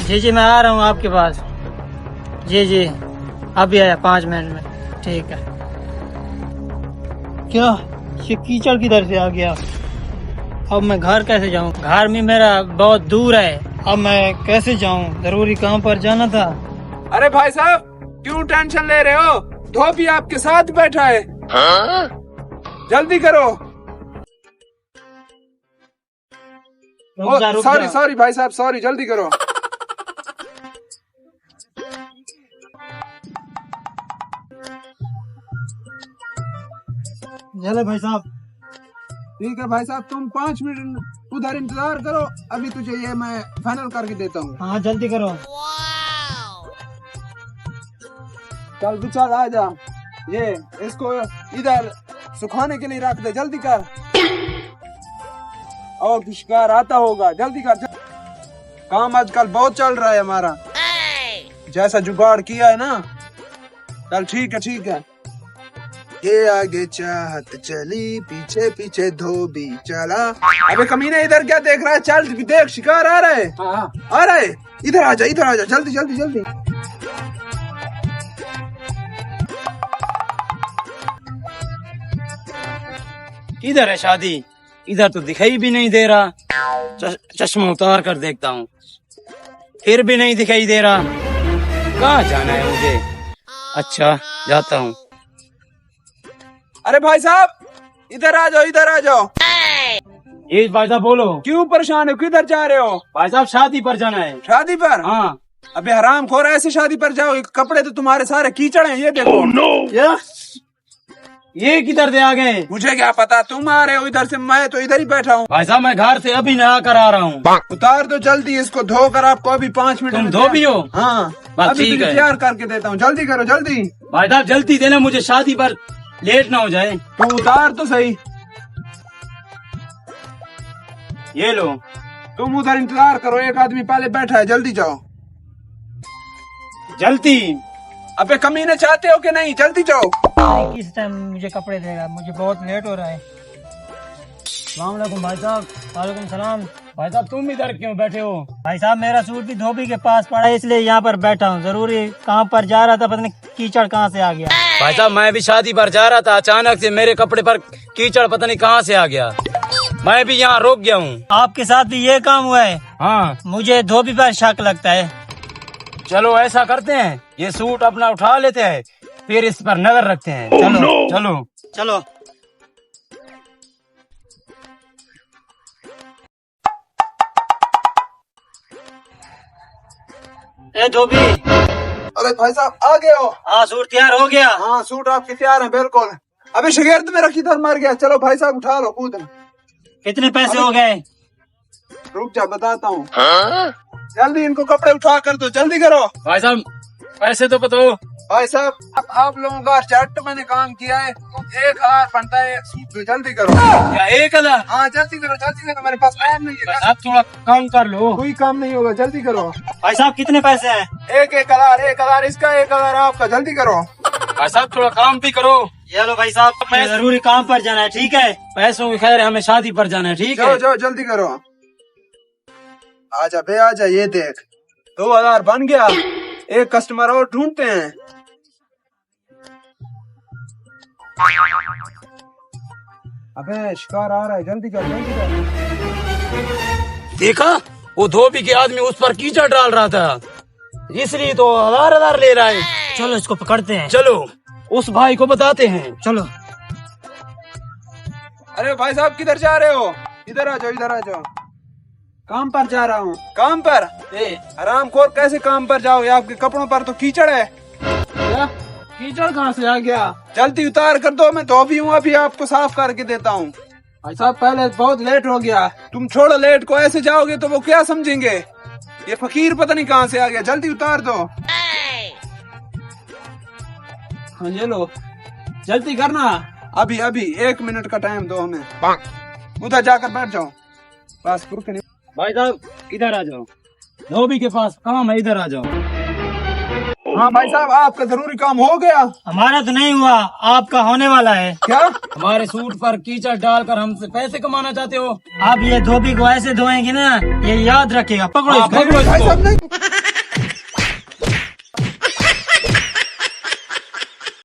जी जी, मैं आ रहा हूँ आपके पास। जी जी, अभी आया 5 मिनट में। ठीक है। क्या ये कीचड़ किधर से आ गया? अब मैं घर कैसे जाऊँ? घर में मेरा बहुत दूर है। अब मैं कैसे जाऊँ? जरूरी काम पर जाना था। अरे भाई साहब, क्यों टेंशन ले रहे हो? धोबी आपके साथ बैठा है। जल्दी करो। रुक जा। सॉरी भाई साहब, सॉरी, जल्दी करो। चलो भाई साहब। ठीक है भाई साहब, तुम 5 मिनट उधर इंतजार करो। अभी तुझे ये मैं फाइनल करके देता हूँ। हाँ जल्दी करो। चल बिचार, आ जा। ये इसको इधर सुखाने के लिए रख दे, जल्दी कर। और शिकार आता होगा, जल्दी कर। काम आजकल बहुत चल रहा है हमारा, जैसा जुगाड़ किया है ना। चल ठीक है, ठीक है। ये आगे चाहत चली, पीछे पीछे धोबी चला। अबे कमीने, इधर क्या देख रहा है? चल देख, शिकार आ रहा है। हाँ आ रहा है। इधर आ जा, इधर आ जा, जल्दी जल्दी जल्दी। किधर है शादी? इधर तो दिखाई भी नहीं दे रहा। चश्मा उतार कर देखता हूँ, फिर भी नहीं दिखाई दे रहा। कहाँ जाना है मुझे? अच्छा, जाता हूँ। अरे भाई साहब, इधर आ जाओ, इधर आ जाओ। ये भाई साहब बोलो, क्यों परेशान हो? किधर जा रहे हो? भाई साहब शादी पर जाना है। शादी पर? हाँ। अबे हराम खोर, ऐसे शादी पर जाओ? कपड़े तो तुम्हारे सारे कीचड़ हैं, ये देखो। क्या? ये किधर से आ गए? मुझे क्या पता, तुम आ रहे हो इधर से, मैं तो इधर ही बैठा हूँ। भाई साहब मैं घर से अभी नहा कर आ रहा हूँ। उतार दो जल्दी इसको, धोकर आपको अभी 5 मिनट। तुम धोबी हो? हाँ, बस अभी ठीक है। तैयार करके देता हूँ, जल्दी करो जल्दी। भाई साहब जल्दी देना, मुझे शादी पर लेट ना हो जाए। तू उतार तो सही। ये लो। तुम उधर इंतजार करो, एक आदमी पहले बैठा है, जल्दी जाओ। जल्दी। अबे कमीने, चाहते हो कि नहीं? जल्दी जाओ। किस टाइम मुझे कपड़े देगा? मुझे बहुत लेट हो रहा है। अस्सलाम वालेकुम भाई साहब। वालेकुम सलाम। भाई साहब तुम इधर क्यों बैठे हो? भाई साहब मेरा सूट भी धोबी के पास पड़ा है, इसलिए यहाँ पर बैठा हूँ। जरूरी काम पर जा रहा था, पता नहीं कीचड़ कहाँ से आ गया। भाई साहब मैं भी शादी पर जा रहा था, अचानक से मेरे कपड़े पर कीचड़ पता नहीं कहाँ से आ गया। मैं भी यहाँ रुक गया हूँ। आपके साथ भी ये काम हुआ है? हाँ। मुझे धोबी पर शक लगता है। चलो ऐसा करते हैं, ये सूट अपना उठा लेते हैं, फिर इस पर नजर रखते हैं। चलो चलो चलो। ए धोबी। अरे भाई साहब आ गए हो? हाँ सूट तैयार हो गया। हाँ सूट आपके तैयार है, बिल्कुल। अबे शिगिर्द मेरा किधर मर गया? चलो भाई साहब उठा लो, कूद। कितने पैसे हो गए? रुक जा, बताता हूँ। जल्दी इनको कपड़े उठा कर दो, जल्दी करो। भाई साहब पैसे तो बताओ। भाई साहब, अब आप लोगों का चट मैंने काम किया है, 1000 बनता है, तो जल्दी करो। क्या 1000? हाँ जल्दी करो, जल्दी करो, मेरे पास टाइम नहीं है। आप थोड़ा कम कर लो। कोई काम नहीं होगा, जल्दी करो। भाई साहब कितने पैसे हैं? 1,000 इसका, 1,000 आपका, जल्दी करो। भाई साहब थोड़ा काम भी करो। ये लो भाई साहब, मैं जरूरी काम पर जाना है, ठीक है? पैसों की खैर, हमें शादी पर जाना है, ठीक है? जाओ जाओ, जल्दी करो। आजा बे आजा, ये देख 2000 बन गया। एक कस्टमर और ढूंढते हैं। अबे शिकार आ रहा है, जल्दी कर जल्दी कर। देखा, वो धोबी के आदमी उस पर कीचड़ डाल रहा था, इसलिए तो 1000 ले रहा है। चलो इसको पकड़ते हैं। चलो उस भाई को बताते हैं। चलो। अरे भाई साहब किधर जा रहे हो? इधर आ जाओ, इधर आ जाओ। काम पर जा रहा हूँ। काम पर? हरामखोर, कैसे काम पर जाओगे? आपके कपड़ों पर तो कीचड़ है। क्या? कीचड़ कहाँ से आ गया? जल्दी उतार कर दो, मैं धोबी हूँ, अभी आपको साफ करके देता हूँ। भाई साहब पहले बहुत लेट हो गया। तुम छोड़ो लेट को, ऐसे जाओगे तो वो क्या समझेंगे? ये फकीर पता नहीं कहाँ से आ गया, जल्दी उतार दो। हाँ ये लो, जल्दी करना। अभी अभी 1 मिनट का टाइम दो हमें। उधर जाकर बैठ जाओ, बस रुक नहीं। भाई साहब इधर आ जाओ, धोबी के पास काम है, इधर आ जाओ। हाँ भाई साहब, आपका जरूरी काम हो गया। हमारा तो नहीं हुआ, आपका होने वाला है। क्या? हमारे सूट पर कीचड़ डालकर हमसे पैसे कमाना चाहते हो? आप ये धोबी को ऐसे धोएंगे ना, ये याद रखिएगा। पकड़ो हाँ, इसको। पकड़ो भाई इसको। साहब नहीं।